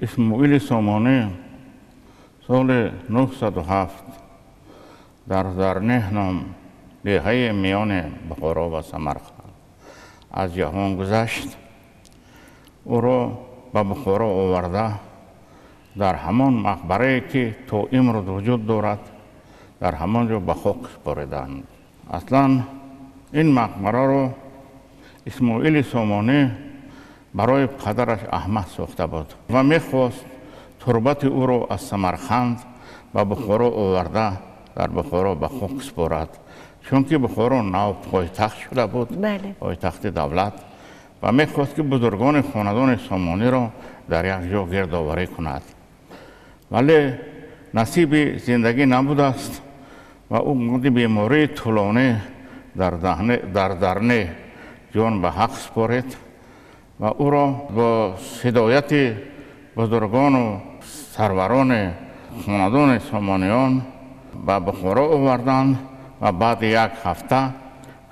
اسماعیل سامانی سال 907 در زرنه نام دهه میان بخارا و سمرقند از جهان گذشت. او را به بخارا آورده در همان مقبره که تا امروز وجود دارد در همان جا به خاک سپردند. اصلا این مقبره را اسماعیل سامانی برای پدرش احمد ساخته بود و میخواست تربت او را از سمرقند و بخارا آورده در بخارا به خاک سپارد، چون که بخارا نو پایتخت شده بود، پایتخت دولت، و میخواست که بزرگان خاندان سامانی را در یک جا گردآوری کند. ولی نصیب زندگی نبوده است و او بیماری طولانی در درنه جان به حق سپارید و او را با هدایت بزرگان و سروران خاندان سامانیان به بخارا آوردند و بعد یک هفته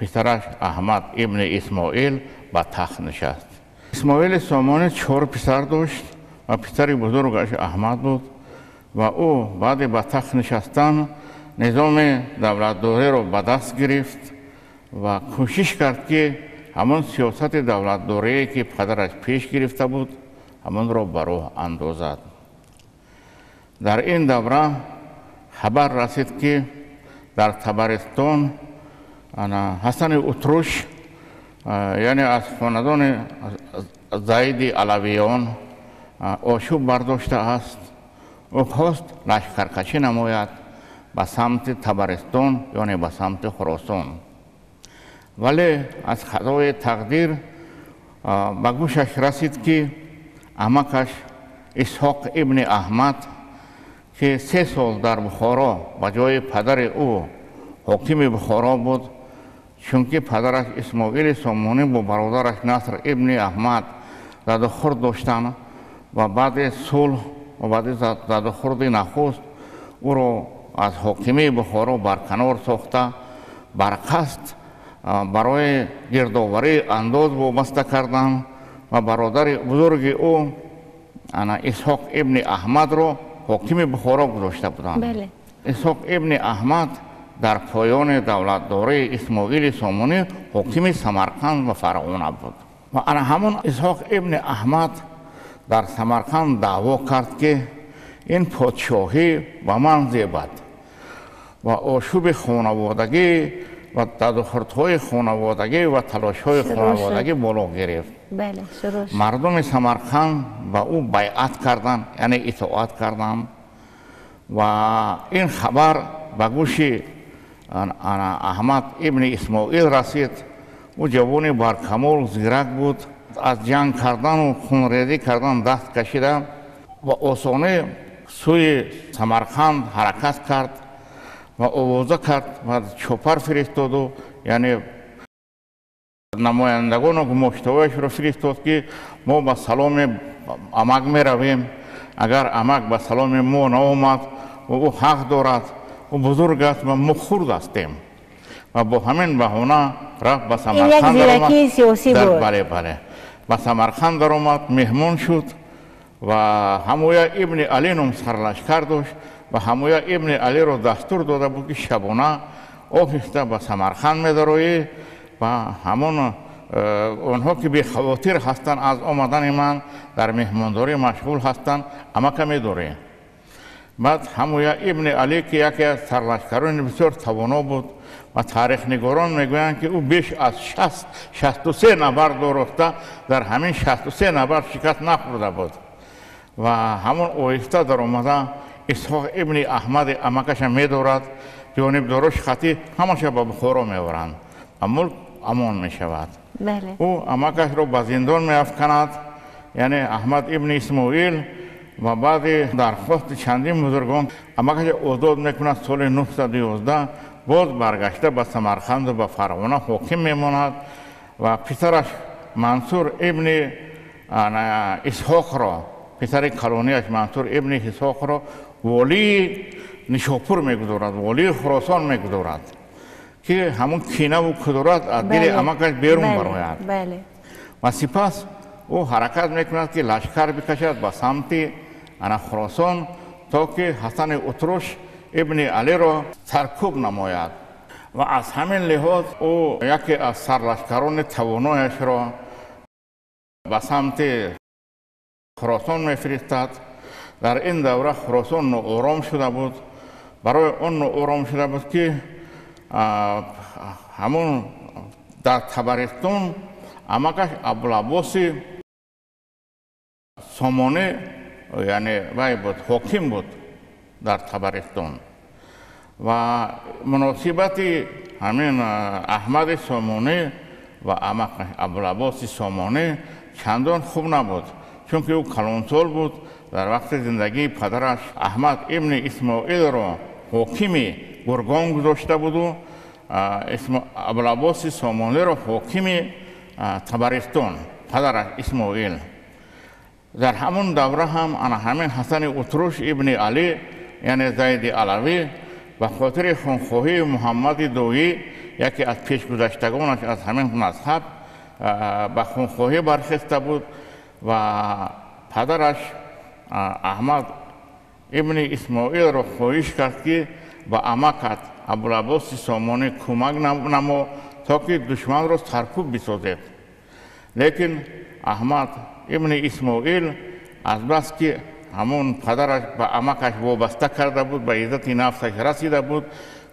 پسرش احمد ابن اسماعیل به تخت نشست. اسماعیل سامانی 4 پسر داشت و پسر بزرگش احمد بود و او بعد به تخت نشستن نظام دولتداری را به دست گرفت و کوشش کرد که همان سیاست دولتداری که پدرش پیش گرفته بود همان را به راه اندازد. در این دوره خبر رسید که در تبرستان حسن اتروش یعنی از خاندان زید علویان آشوب برداشته است. او خواست لشکرکشی نماید به سمت تبرستان یعنی به سمت خراسان، ولی از خطای تقدیر به گوشش رسید که عمکش اسحاق ابن احمد که 3 سال در بخارا به جای پدر او حاکم بخارا بود، چون که پدرش اسماعیل سامانی با برادرش نصر ابن احمد زدخورد داشتند و بعد صلح و بعد زدخورد نخست او را از حاکمی بخارا برکنار ساخته برقصد برای گردآوری انداز وابسته کردند و برادر بزرگ او اسحاق ابن احمد را حاکم بخارا گذاشته بودند. اسحاق ابن احمد در پایان دولتداری اسماعیل سامانی حاکم سمرقند و فرغانه بود و همون اسحاق ابن احمد در سمرقند دعوا کرد که این پادشاهی به من زیبد و آشوب خانوادگی و تدخورهای خانوادگی و تلاش‌های خانوادگی بالا گرفت. مردم سمرقند به او بیعت کردند، یعنی اطاعت کردند و این خبر به گوش احمد ابن اسماعیل رسید. او جوان برکمال زیرک بود، از جنگ کردن و خونریزی کردن دست کشیده و آسانه سوی سمرقند حرکت کرد و آوازه کرد و چوپر فرستاد و یعنی نمایندگان و گماشته‌هایش را فرستاد که ما به سلام عمک می رویم، اگر عمک به سلام ما نآمد و او حق دارد و بزرگ است و ما خرد هستیم و با همین بهانه رفت به سمرقند درآمد. بله به سمرقند درآمد، مهمان شد و حمایه ابن علی نام سرلشکر داشت و حمایه ابن علی را دستور داده بود که شبانه آهسته به سمرقند می‌درآیی و همان آنها که بی خواطر هستند از آمدن من در مهمانداری مشغول هستند عمک می‌داری. بعد حمایه ابن علی که یکی از سرلشکران بسیار توانا بود و تاریخ نگاران میگویند که او بیش از 63 نبرد داشته، در همین 63 نبرد شکست نخورده بود و همون آهسته در آمده اسحاق ابن احمد عمکش می‌دارد، جانبداراش خطی همش به بخارا می‌آورند و ملک امان می‌شود. او عمکش را به زندان می‌افکند، یعنی احمد ابن اسماعیل، و بعد درخواست چندین بزرگان عمکش آزاد می‌کند. سال 911 باز برگشته به سمرقند و به فرغانه حاکم می‌ماند و پسرش منصور ابن اسحاق را، پسر کلانیش منصور ابن اسحاق را والی نشاپور می‌گذارد، والی خراسان می‌گذارد که همون کینه و کدورت از دل عمکش بیرون برآید و سپس او حرکت میکند که لشکر بکشد به سمت خراسان تا که حسن اتروش ابن علی را سرکوب نماید و از همین لحاظ او یکی از سرلشکران توانایش را به سمت خراسان میفرستد. در این دوره خراسان نوآرام شده بود. برای اون نوآرام شده بود که همون در طبرستان عمکش ابوالعباس سامانی یعنی وی بود حاکم بود در طبرستان و مناسبت همین احمد سامانی و عمکش ابوالعباس سامانی چندان خوب نبود، چون که او کلانسال بود. در وقت زندگی پدرش احمد ابن اسماعیل را حاکم گرگان گذاشته بود و ابوالعباس سامانی را حاکم طبرستان پدرش اسماعیل. در همون دوره هم همین حسن اتروش ابن علی یعنی زید علوی به خاطر خانخواهی محمد دویی یکی از پیشگذشتگانش از همین مذهب به خانخواهی برخسته بود و پدرش احمد ابن اسماعیل را خواهش کرد که به عمکت ابوالعباس سامانی کمک نما تا که دشمن را سرکوب بسازد. لیکن احمد ابن اسماعیل از بس که همون پدرش به عمکش وابسته کرده بود، به عزت نفسش رسیده بود،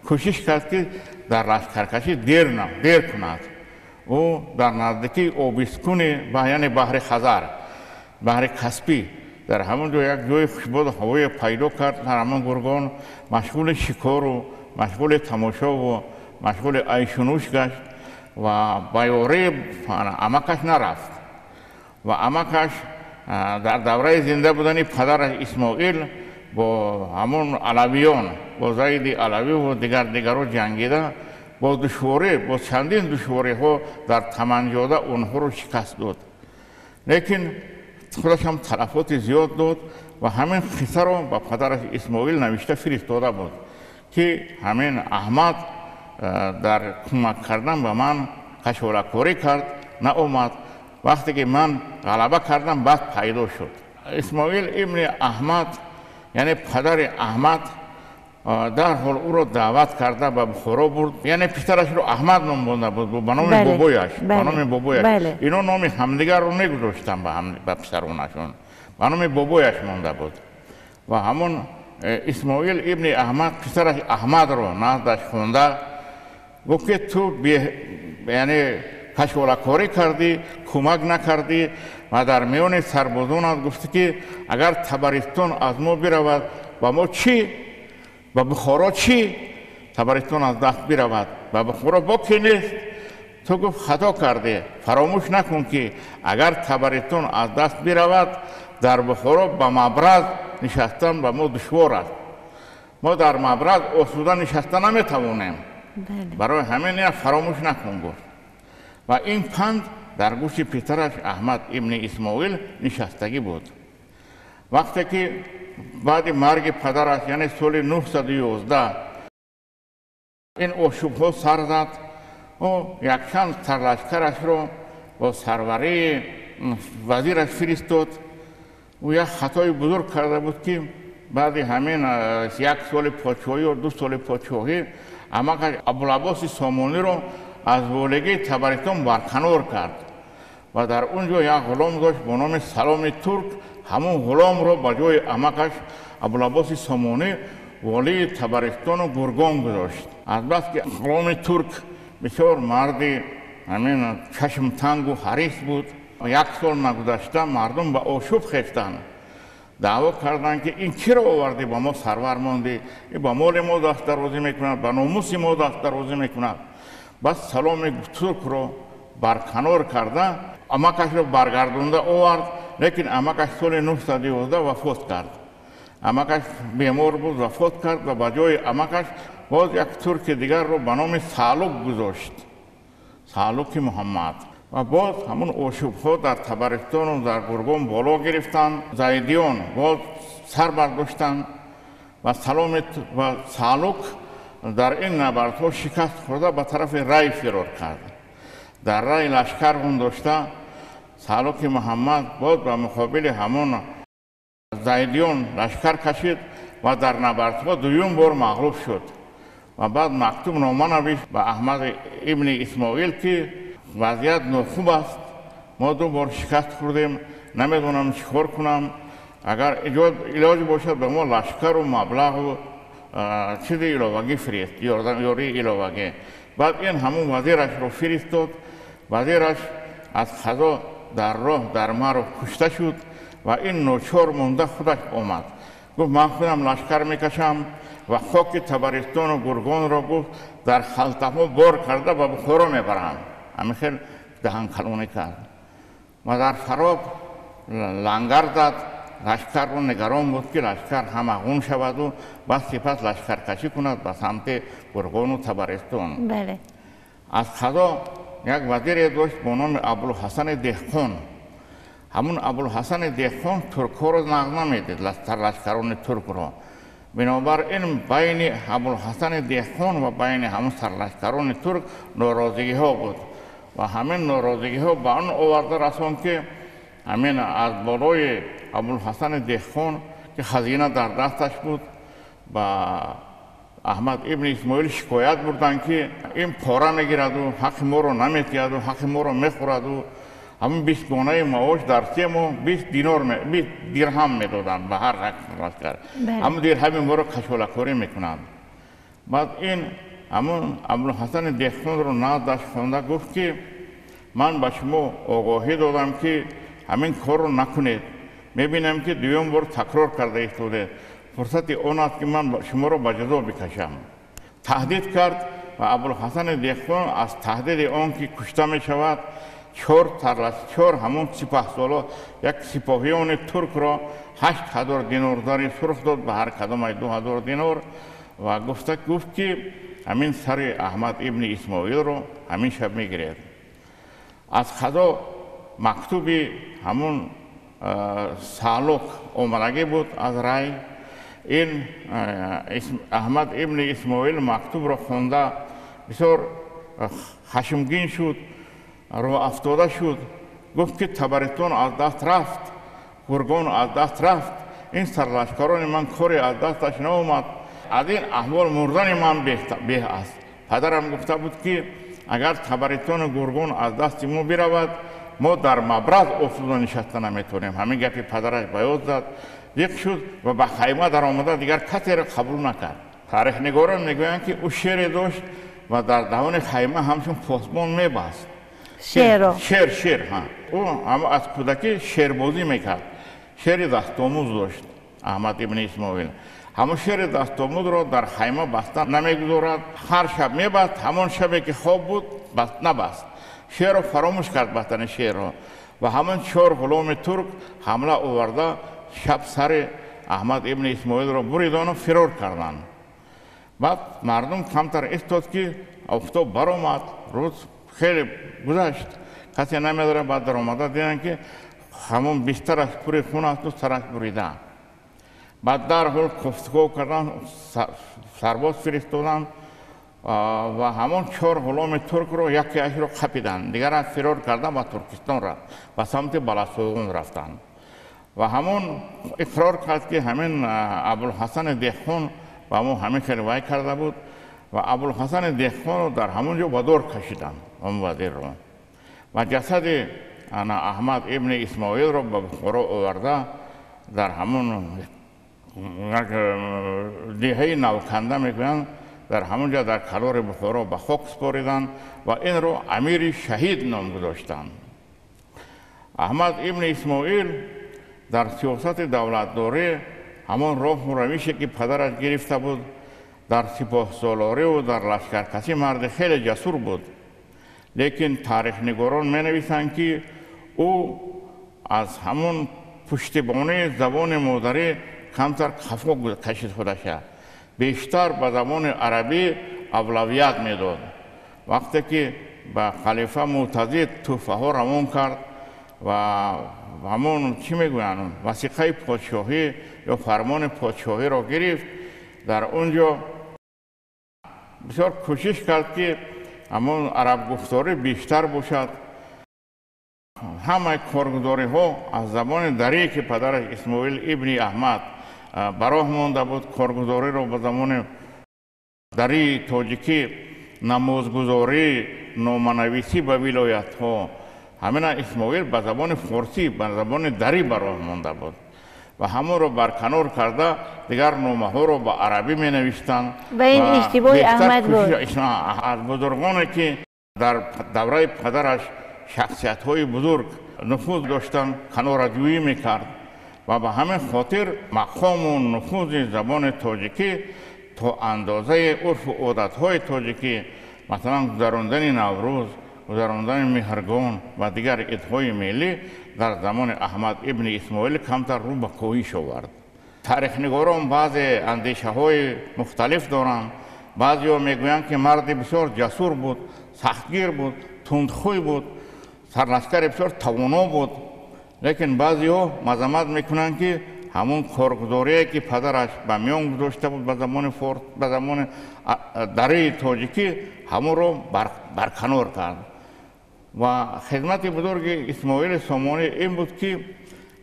کوشش کرد که در لشکرکشی دیر کند. او در نزدیکی آبیسکون یعنی بحر خزر، بحر کسپی، در همون جا یک جای خوشباد هوای پیدا کرد. در همون گرگان مشغول شکار و مشغول تماشا و مشغول عیش گشت و به یاری عمکش نرفت و عمکش در دوره زنده بودن پدرش اسماعیل با همون علویان، با زید علوی و دیگر جنگیده با دشواری، با چندین دشواری ها در تمنجاده اونها رو شکست داد. لیکن خودش هم تلفات زیاد داد و همین قصه رو با پدرش اسماعیل نوشته فرستاده بود که همین احمد در کمک کردن به من کشورکاری کرد، نه وقتی که من غلبه کردم بعد پیدا شد. اسماعیل ابن احمد یعنی پدر احمد در حال او را دعوت کرده به بخارا برد، یعنی پسرش رو احمد نام برده بود به نام بابایش. اینا نام همدیگر رو نگذاشتن به پسرانشون، به نام بابایش مانده بود و همون اسماعیل ابن احمد پسرش احمد رو نزدش خونده گفت که تو یعنی کشورکاری کردی، کمک نکردی و در میان سربازانت گفتی که اگر طبرستان از ما برود و ما چی؟ و بخارا چی؟ طبرستان از دست برود و بخارا با کی نیست؟ تو گفت خطا کردی، فراموش نکن که اگر طبرستان از دست برود در بخارا به مبرز نشستن به ما دشوار است. ما در مبرز آسوده نشستن نمیتوانیم. برای همین فراموش نکن گفت. و این پند در گوش پسرش احمد ابن اسماعیل نشستگی بود. وقتی که بعد مرگ پدرش یعنی سال 911 این آشوب‌ها سر زد و یکچند سرلشکرش رو با سروری وزیرش فرستاد و یک خطای بزرگ کرده بود که بعد همین 1 سال پادشاهی و 2 سال پادشاهی عمکش ابوالعباس سامانی رو از والگی طبرستان برکنار کرد و در اونجا یک غلام داشت با نام سلام ترک. همون غلام رو به جای عمکش ابوالعباس سامانی والی طبرستان و گرگان گذاشت. از بس که غلام ترک بسیار مرد همین چشم تنگ و حریص بود و 1 سال نگذشته مردم به آشوب خفتند، دعوا کردند که این چرا آوردی به ما سرور ماندی، این به مال ما دست درازی میکند، به ناموس ما دست درازی میکند. بس سلام ترک رو برکنار کرده، عمکش رو برگردونده آورد. لیکن عمکش سال 911 وفات کرد. عمکش بیمار بود وفات کرد و به جای عمکش باز یک ترک دیگر رو به نام سالوک گذاشت، سالوک محمد. و باز همون آشوب‌ها در طبرستان و در گرگان بالا گرفتند. زیدیان باز سر برداشتند و سالوک در این نبردها شکست خورده به طرف ری فرار کرد. در ری لشکر داشته سالوک محمد بود به مقابل همون زیدیون لشکر کشید و در نبردها دوم بار مغلوب شد و بعد مکتوب نامه نوشت به احمد ابن اسماعیل که وضعیت ناخوب است، ما 2 بار شکست خوردیم، نمیدونم چیکار کنم، اگر علاج باشد به ما لشکر و مبلغ و چیز علاوگی فرست، یاری علاوگی. بعد این همون وزیرش رو فرستاد. وزیرش از قضا در راه در مرو کشته شد و این ناچار مونده خودش آمد. گفت من خودم لشکر میکشم و خاک تبرستان و گرگان را گفت در خلطه‌ها بار کرده و بخارا میبرم. همین خیلی دهن کلونی کرد و در فراب لنگر داد. لشکر رو نگران بود که لشکر هماغون شود و بعد سپس لشکر کشی کند به سمت گرگان و تبرستان. بله. از قضا یک وزیر داشت به نام ابوالحسن دهقان. همون ابوالحسن دهقان ترک‌ها را نقد نمیدید، لشکران ترک را. بنابراین بین ابوالحسن دهقان و بین همون سرلشکران ترک ناراضگی ها بود و همین ناراضگی ها به آن آورده رساند که همین از بالای ابوالحسن دهقان که خزینه در دستش بود با احمد ابن اسماعیل شکایت بردن که این پاره میگیرد و حق ما رو نمیتید و حق ما رو میخورد و همون 20 گونه معاش در 3 ماه 20 درهم میدادن به هر لشکر. همون درهم ما رو کشالکاری میکنند. بعد این همون ابوالحسن دهقان رو نادش خونده گفت که من به شما آگاهی دادم که همین کار رو نکنید. میبینم که دوم بار تکرار کرده ایستاده. فرصت آن است که من شما رو به جزا بکشم. تهدید کرد و ابوالحسن دهقان از تهدید آن که کشته می شود 4 همون سپهسالار یک سپاهیان ترک را 8000 دینار زر سرخ داد به هر کدام 2000 دینار و گفت که همین سر احمد ابن اسماعیل رو همین شب میگیرد. از قضا مکتوبی همون سالوک آمدگی بود از رای. این احمد ابن اسماعیل مکتوب را خونده بسیار خشمگین شد، رو افتاده شد. گفت که تبرستان از دست رفت، گرگان از دست رفت، این سرلشکران من کاری از دستش نامد. از این احوال مردن من به است. پدرم گفته بود که اگر تبرستان و گرگان از دست ما برود ما در مبرز افتاده نشسته نمیتونیم. همین گپی پدرش بیاد زد. یک شد و به خیمه در آمده دیگر کسی را قبول نکرد. تاریخ نگاران میگویند که او شیر داشت و در دهان خیمه همچون پاسبان میبست. شیر ها. او اما از کودکی شیربازی میکرد. شیر دستآموز داشت احمد ابن اسماعیل. همون شیر دستآموز را در خیمه بستن نمیگذارد. هر شب میبست، همون شبی که خواب بود نبست. شیر را فراموش کرد بستن شیر را و همون 4 غلام ترک حمله آورده شب سر احمد ابن اسماعیل را بریدن و فرار کردند. بعد مردم کمتر استاد که آفتاب برآمد، روز خیلی گذشت، کسی نمیداره. بعد در آمده دیدن که همون بسترش پر خون است و سرش بریده. بعد در حال گفتگو کردن، سرباز فرستادن و همون 4 غلام ترک رو یکی رو قپیدن، دیگر از فرار کردن و ترکستان رفت و سمت بلاسوگان رفتن. و همون اقرار کرد که همین ابوالحسن دهقان و همین خیلی وای کرده بود و ابوالحسن دهقان رو در همونجا به دار کشیدن اون وزیر رو و جسد احمد ابن اسماعیل رو به بخارا آورده در همون دیهه نوکنده میگویند در همونجا در کلار بخارا به خاک سپاریدن و این رو امیر شهید نام گذاشتند. احمد ابن اسماعیل در سیاست دولتداری همون راه و روشی که پدرش گرفته بود در سپاه سالاری و در لشکرکشی مرد خیلی جسور بود. لیکن تاریخ نگاران می نویسند که او از همون پشتیبانی زبان مادری کمتر خفا کشید خودش، بیشتر به زبان عربی اولویت میداد. وقتی که به خلیفه معتضد توفه ها روان کرد و همون چی میگویند وثیقه پادشاهی یا فرمان پادشاهی را گرفت، در اونجا بسیار کوشش کرد که همون عرب گفتاری بیشتر باشد همه کارگزاری ها از زبان دری که پدرش اسماعیل ابن احمد براه مانده بود، کارگزاری رو به زمان دری تاجیکی، نمازگزاری، نامه‌نویسی به ولایت ها، همین اسماعیل به زبان فارسی، به زبان دری براه مانده بود و همون رو برکنار کرده دیگر نامه ها رو به عربی می نوشتند. و این اشتباه احمد بود. از بزرگانی که در دوره پدرش شخصیت های بزرگ نفوذ داشتند کناره‌جویی میکرد و به همین خاطر مقام و نفوذ زبان تاجیکی تا اندازه عرف و عادت های تاجیکی، مثلا گذراندن نوروز، گذراندن مهرگان و دیگر عیدهای ملی در زمان احمد ابن اسماعیل کمتر رو به کاهش آورد. تاریخ نگاران بعض اندیشه های مختلف دارند. بعضی ها میگویند که مرد بسیار جسور بود، سختگیر بود، تندخوی بود، سرلشکر بسیار توانا بود. لیکن بعضی ها مذمت میکنند که همون کارگزاری که پدرش به میان گذاشته بود به زمان دری تاجیکی همون رو برکنار کرد. و خدمت بزرگ اسماعیل سامانی این بود که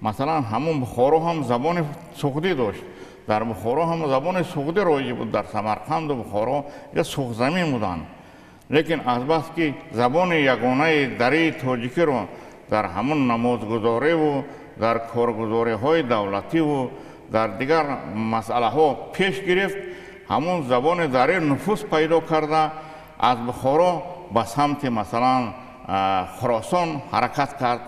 مثلا همون بخارا هم زبان سغدی داشت. در بخارا هم زبان سغدی رایج بود. در سمرقند و بخارا یا سغد زمین بودند. لیکن از بس که زبان یگانه دری تاجیکی رو در همون نمازگزاری و در کارگزاری های دولتی و در دیگر مسئله ها پیش گرفت، همون زبان دری نفوذ پیدا کرده از بخارا به سمت مثلا خراسان حرکت کرد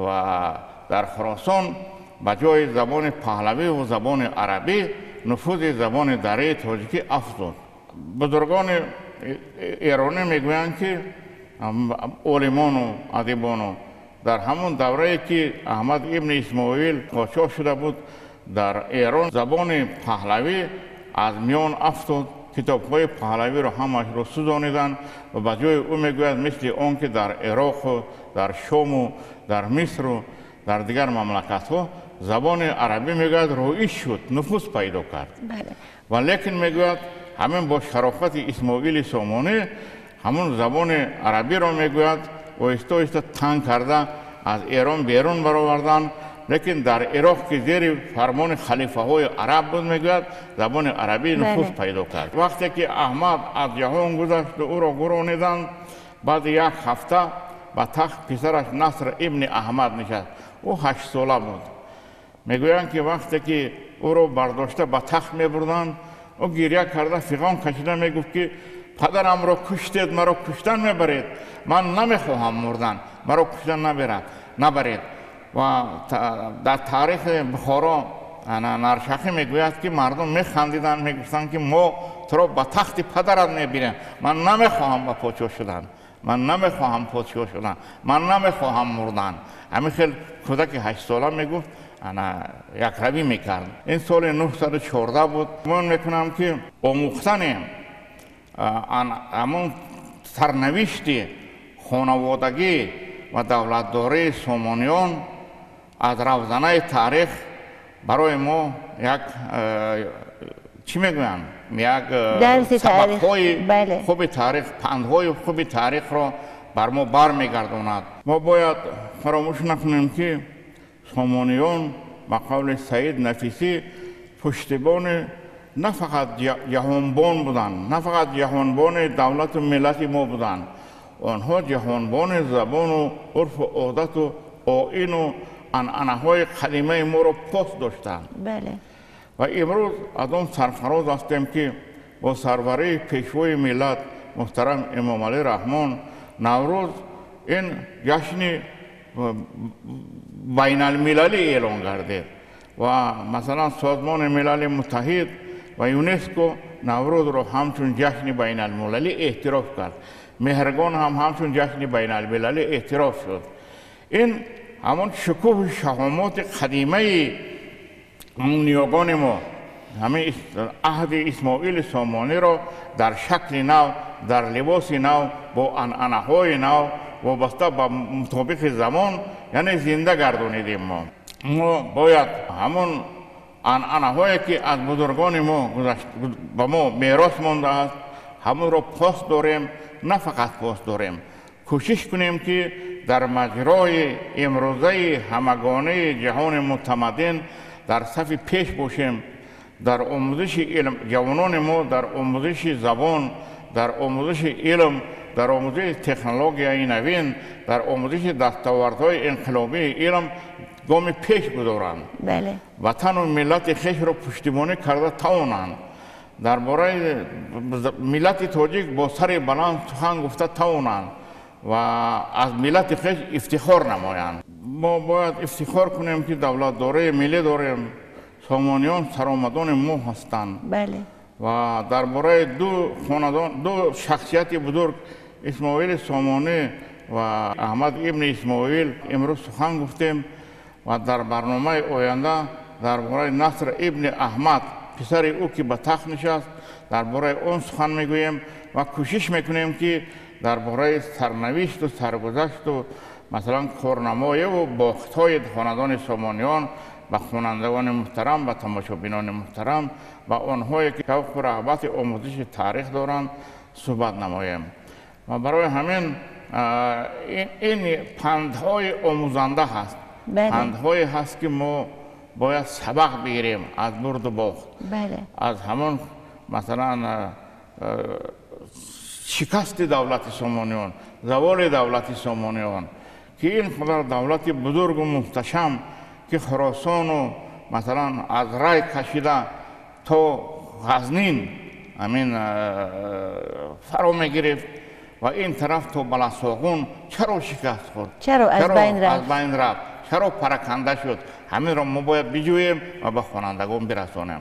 و در خراسان به جای زبان پهلوی و زبان عربی نفوذ زبان دری تاجیکی افزود. بزرگان ایرانی میگویند که عالمان و ادیبان در همون دوره که احمد ابن اسماعیل قاچاق شده بود در ایران زبان پهلوی از میان افتاد. کتاب‌های پهلوی رو همش رو سوزانیدن و به جای او میگوید مثل آن که در عراق و در شام و در مصر و در دیگر مملکت‌ها زبان عربی میگوید رایج شد، نفوذ پیدا کرد. و لیکن میگوید همین با شرافت اسماعیل سامانی همون زبان عربی رو میگوید و آهسته تنگ کرده از ایران بیرون برآوردن. لیکن در عراق که زیر فرمان خلیفه های عرب بود میگوید زبان عربی نفوذ پیدا کرد. وقتی که احمد از جهان گذشت او را گرانیدند، بعد یک هفته به تخت پسرش نصر ابن احمد نشست. او 8 ساله بود. میگویند که وقتی که او را برداشته به تخت میبردند، او گریه کرده فیغان کشیده میگفت که پدرم را کشتید، مرا کشتن میبرید، من نمیخواهم مردن، مرا کشتن نبرید. و در تاریخ بخارا نرشخی میگوید که مردم میخندیدن، میگفتن که ما تو را به تخت پدرت میبریم، من نمیخواهم به پادشاه شدن، من نمیخواهم پادشاه شدن، من نمیخواهم مردن. همین خیلی کودک 8 ساله میگفت یک روی میکرد. این سال 914 بود. من میکنم که آموختن همون سرنوشت خانوادگی و دولتداری سامانیان از روزنه تاریخ برای ما یک چی میگویم یک سبق‌های خوب تاریخ، پندهای خوب تاریخ را بر ما برمیگرداند. ما باید فراموش نکنیم که سامانیان به قول سید نفیسی پشتیبان نه فقط جهانبان بودند، نه فقط جهانبان دولت و ملت ما بودند، آنها جهانبان زبان و عرف و عادت و آیین و عنعنه‌های قدیمه ما را پاس داشتند. و امروز از آن سرفراز هستیم که با سروری پیشوای ملت محترم امام علی رحمان نوروز این جشن بین المللی اعلان گردید و مثلا سازمان ملل متحد و یونسکو نوروز را همچون جشن بین المللی اعتراف کرد. مهرگان هم همچون جشن بین المللی اعتراف شد. این همون شکوه و شهامات قدیمه نیاگان ما، همه عهد اسماعیل سامانی را در شکل نو، در لباس نو، با عنعنه‌های نو وابسته به مطابق زمان یعنی زنده گردانیدیم. ما باید همون عنعنه‌هایی که از بزرگان ما به ما میراث مانده است همون را پاس داریم، نه فقط پاس داریم، کوشش کنیم که در مجرای امروزه همگانه جهان متمدن در صف پیش باشیم، در آموزش علم. جوانان ما در آموزش زبان، در آموزش علم، در آموزش تکنولوژی نوین، در آموزش دستاوردهای انقلابی علم گام پیش گذارند. بله. وطن و ملت خویش را پشتیبانی کرده توانند. درباره ملت تاجیک با سر بلند سخن گفته توانند و از ملت خویش افتخار نمایند. ما باید افتخار کنیم که دولت داره ملی داریم. سامانیان سرآمدان ما هستند. بله. و درباره دو شخصیت بزرگ، اسماعیل سامانی و احمد ابن اسماعیل امروز سخن گفتیم و در برنامه آینده درباره نصر ابن احمد پسر او که به تخت نشست درباره اون سخن میگوییم و کوشش میکنیم که درباره سرنوشت و سرگذشت و مثلا کارنمای و باختهای خاندان سامانیان و خوانندگان محترم و تماشابینان محترم و آنهایی که شوق و رغبت آموزش تاریخ دارند صحبت نماییم. و برای همین این پندهای آموزنده هست. بله. پندهایی هست که ما باید سبق بگیریم از برد و باخت. بله. از همون مثلا شکست دولت سامانیان، زوال دولت سامانیان که این قدر دولت بزرگ و محتشم که خراسان و مثلا از رای کشیده تا غزنین همین فرا میگرفت و این طرف تا بلساغون چرا شکست خورد؟ چرا از بین رفت؟ چرا پراکنده شد؟ همین را ما باید بجوییم و به خوانندگان برسانیم.